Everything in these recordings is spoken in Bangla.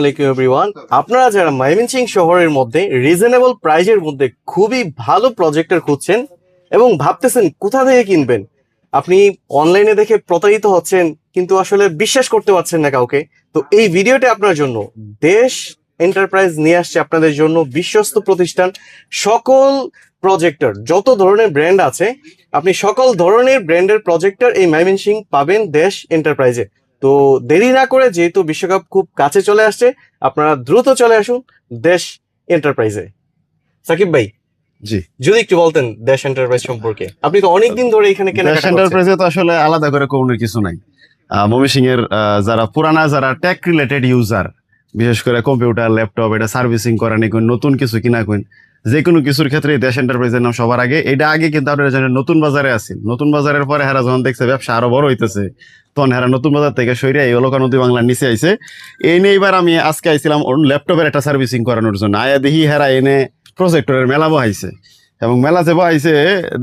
এভরিওয়ান, আপনারা যারা ময়মনসিংহ শহরের মধ্যে রিজনেবল প্রাইজের মধ্যে খুবই ভালো প্রজেক্টর খুঁজছেন এবং ভাবতেছেন কোথা থেকে কিনবেন, আপনি অনলাইনে দেখে প্রতারিত হচ্ছেন কিন্তু আসলে বিশ্বাস করতে পারছেন না কাউকে, তো এই ভিডিওটা আপনার জন্য। দেশ এন্টারপ্রাইজ নিয়ে আসছে আপনাদের জন্য বিশ্বস্ত প্রতিষ্ঠান। সকল প্রজেক্টর, যত ধরনের ব্র্যান্ড আছে, আপনি সকল ধরনের ব্র্যান্ডের প্রজেক্টর এই ময়মনসিংহ পাবেন দেশ এন্টারপ্রাইজে। তো দেরি না করে, যেহেতু বিশ্বকাপ খুব কাছে চলে আসছে, আপনারা দ্রুত চলে আসুন দেশ এন্টারপ্রাইজে। সাকিব ভাই, জি, যদি একটু বলতেন দেশ এন্টারপ্রাইজ সম্পর্কে। আপনি তো অনেকদিন ধরে এখানে দেশ কেনাকাটা করছেন। এন্টারপ্রাইজে তো আসলে আলাদা করে কোনো কিছু নাই। ময়মনসিংহ এর যারা পুরানা, যারা টেক রিলেটেড ইউজার, বিশেষ করে কম্পিউটার, ল্যাপটপ, এটা সার্ভিসিং করা নিয়ে নতুন কিছু কিনা কোন, যে কোনো কিছুর ক্ষেত্রে দেশ এন্টারপ্রাইজের নাম সবার আগে। এটা আগে কিন্তু আপনারা জানেন নতুন বাজারে আছে, নতুন বাজারের পরে হেরা যখন দেখছে ব্যবসা আরো বড় হইতেছে, তখন হেরা নতুন বাজার থেকে সরিয়ে এই অলকা নদী বাংলার নিচে আইছে। এই নিয়ে এবার আমি আজকে আইছিলাম ল্যাপটপের একটা সার্ভিসিং করানোর জন্য। আয়া দেখি হেরা এনে প্রজেক্টরের মেলা বহাইছে, এবং মেলা যে বহাইছে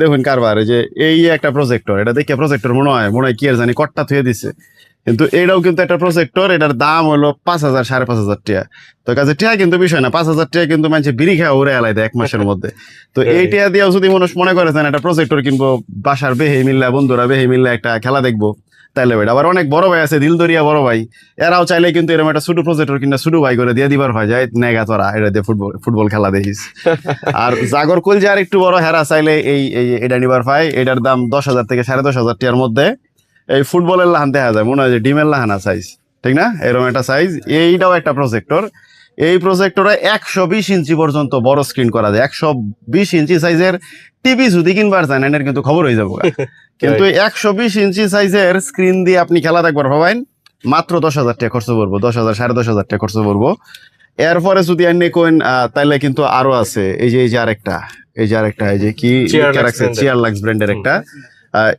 দেখুন কারবার, যে এই একটা প্রজেক্টর, এটা দেখে প্রজেক্টর মনে হয় কি আর জানি কট্টা থুয়ে দিছে, কিন্তু এটাও কিন্তু একটা প্রজেক্টর। এটার দাম হলো 5,000 5,500 টাকা। তো কাছে টিয়া কিন্তু বিষয় না, 5,000 টাকা কিন্তু মানুষ বিড়ি খাওয়া উড়ে এলাই দেয় এক মাসের মধ্যে। তো এই টিয়া দিয়েও যদি মানুষ মনে করেছেন একটা প্রজেক্টর কিনবো, বাসার বেহে মিল্লা, বন্ধুরা বেহে মিল্লা একটা খেলা দেখবো, তাইলে বেটা। আবার অনেক বড় ভাই আছে, দিলদরিয়া বড় ভাই, এরাও চাইলে কিন্তু এরকম একটা ছোট প্রজেক্টর কিনা ছোট ভাই করে দিয়ে দিবার হয়, যায় নেগা তোরা এটা দিয়ে ফুটবল খেলা দেখিস। আর জাগর কুল যে আর একটু বড়, হেরা চাইলে এই এটা নিবার পায়। এটার দাম 10,000 থেকে 10,500 টাকার মধ্যে। এই ফুটবলের লাহান দেখা যায়, মনে হয় যে ডিমের লাহানা সাইজ, ঠিক না? এরকম একটা সাইজ। এইটাও একটা প্রজেক্টর। এই প্রজেক্টরে 120 ইঞ্চি পর্যন্ত বড় স্ক্রিন করা যায়। 120 ইঞ্চি সাইজের টিভি যদি কিনবার চান, এর কিন্তু খবর হয়ে যাবো। কিন্তু 120 ইঞ্চি সাইজের স্ক্রিন দিয়ে আপনি খেলা দেখবার ভাবেন, মাত্র 10,000 টাকা খরচ করবো, 10,000 10,500 টাকা খরচ করবো। এরপরে যদি আপনি কোন তাইলে কিন্তু আরো আছে। এই যে আরেকটা, এই যে কি চেয়ারলাক্স ব্র্যান্ডের একটা,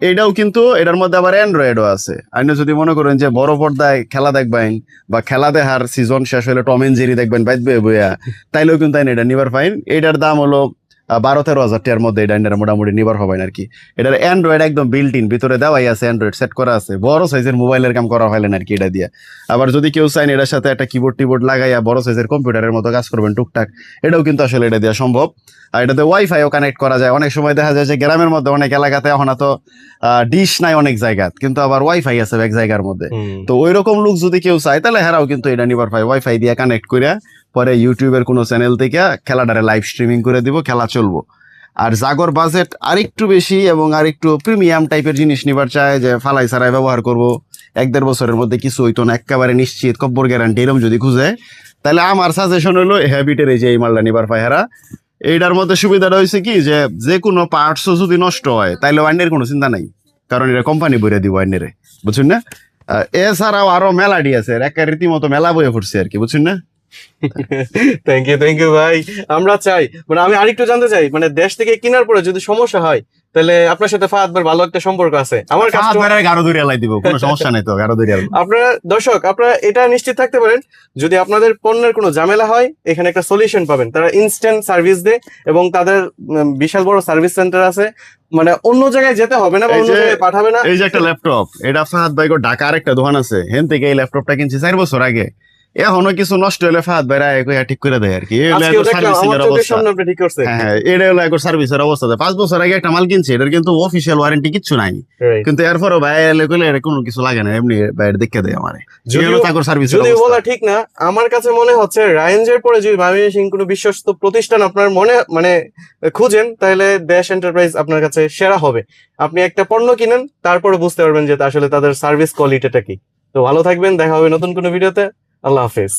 এটাও কিন্তু, এটার মধ্যে আবার অ্যান্ড্রয়েডও আছে। আপনি যদি মনে করেন যে বড় পর্দায় খেলা দেখবেন, বা খেলা দেখার সিজন শেষ হলে টম এন্ড জেরি দেখবেন বাইদবে বইয়া, তাইলেও কিন্তু এটা নিবার পাইন। এটার দাম হলো 12-13 হাজার টাকার মধ্যে। এটা মোটামুটি নিবার হবেন আর কি। এটার অ্যান্ড্রয়েড একদম বিল্ট ইন, ভিতরে দেওয়াই আছে, অ্যান্ড্রয়েড সেট করা আছে, বড় সাইজের মোবাইলের কাম করা হলেন আর কি এটা দিয়ে। আবার যদি কেউ চাইন এটার সাথে একটা কিবোর্ড লাগাইয়া বড় সাইজের কম্পিউটারের মতো কাজ করবেন টুকটাক, এটাও কিন্তু আসলে এটা দেওয়া সম্ভব। আর এটাতে ওয়াইফাইও কানেক্ট করা যায়। অনেক সময় দেখা যায় যে গ্রামের মধ্যে অনেক এলাকাতে এখন তো ডিশ নাই অনেক জায়গা, কিন্তু আবার ওয়াইফাই আছে এক জায়গার মধ্যে। তো ওই রকম লোক যদি কেউ চায়, তাহলে হেরাও কিন্তু এটা নিবার পায়, ওয়াইফাই দিয়ে কানেক্ট করে পরে ইউটিউবের কোনো চ্যানেল থেকে খেলাটারে লাইভ স্ট্রিমিং করে দিব, খেলা চলবো। আর জাগর বাজেট আরেকটু বেশি এবং আরেকটু প্রিমিয়াম টাইপের জিনিস নিবার চায়, যে ফালাই ছাড়াই ব্যবহার করব, 1-1.5 বছরের মধ্যে কিছু হইতো না, একেবারে নিশ্চিত কব্বর গ্যারান্টি, এরকম যদি খুঁজে, তাহলে আমার সাজেশন হলো হ্যাবিটের এই যে এই মালটা নিবার পায় হেরা। এইটার মধ্যে সুবিধাটা হয়েছে কি, যে কোনো পার্টসও যদি নষ্ট হয়, তাইলে ওয়াইনের কোনো চিন্তা নাই, কারণ এটা কোম্পানি বইরে দিব ওয়াইনেরে, বুঝছেন না? এছাড়াও আরো মেলাডি আছে, একটা রীতিমতো মেলা বইয়ে পড়ছে আর কি, বুঝছেন না? থ্যাংক ইউ ভাই। আমরা চাই, মানে আমি আরেকটু জানতে চাই, মানে দেশ থেকে কেনার পরে যদি সমস্যা হয়, তাহলে আপনার সাথে ফাহাদ ভাইয়ের ভালো একটা সম্পর্ক আছে। আমার গাড়ো ধরে এলাই দিব, কোনো সমস্যা নাই তো, গাড়ো ধরে। আপনারা দর্শক, আপনারা এটা নিশ্চিত থাকতে পারেন, যদি আপনাদের পণ্যের কোনো ঝামেলা হয়, এখানে একটা সলিউশন পাবেন। তারা ইনস্ট্যান্ট সার্ভিস দেয় এবং তাদের বিশাল বড় সার্ভিস সেন্টার আছে, মানে অন্য জায়গায় যেতে হবে না বা অন্য জায়গায় পাঠাবে না। এই যে একটা ল্যাপটপ, এটা ফাহাদ ভাই ঢাকার একটা দোকান আছে, হেন থেকে এই ল্যাপটপটা কিনছি 4 বছর আগে। এখনো কিছু নষ্ট হলে ফাহাদ ভাই ঠিক করে দেয় আর কি। হ্যাঁ, এটা হলো একবার সার্ভিসের অবস্থা। 5 বছর আগে একটা মাল কিনছে, এটার কিন্তু অফিসিয়াল ওয়ারেন্টি কিচ্ছু নাই, কিন্তু এরপরও ভাই কোনো কিছু লাগে না, এমনি বাইরে দেখে দেয় আমার। যদি বলা ঠিক না, আমার কাছে মনে হচ্ছে রায়েঞ্জের পরে যদি ময়মনসিংহ কোনো বিশ্বস্ত প্রতিষ্ঠান আপনার মনে মানে খুঁজেন, তাহলে দেশ এন্টারপ্রাইজ আপনার কাছে সেরা হবে। আপনি একটা পণ্য কিনেন, তারপরে বুঝতে পারবেন যে আসলে তাদের সার্ভিস কোয়ালিটিটা কি। তো ভালো থাকবেন, দেখা হবে নতুন কোনো ভিডিওতে। আল্লাহ হাফেজ।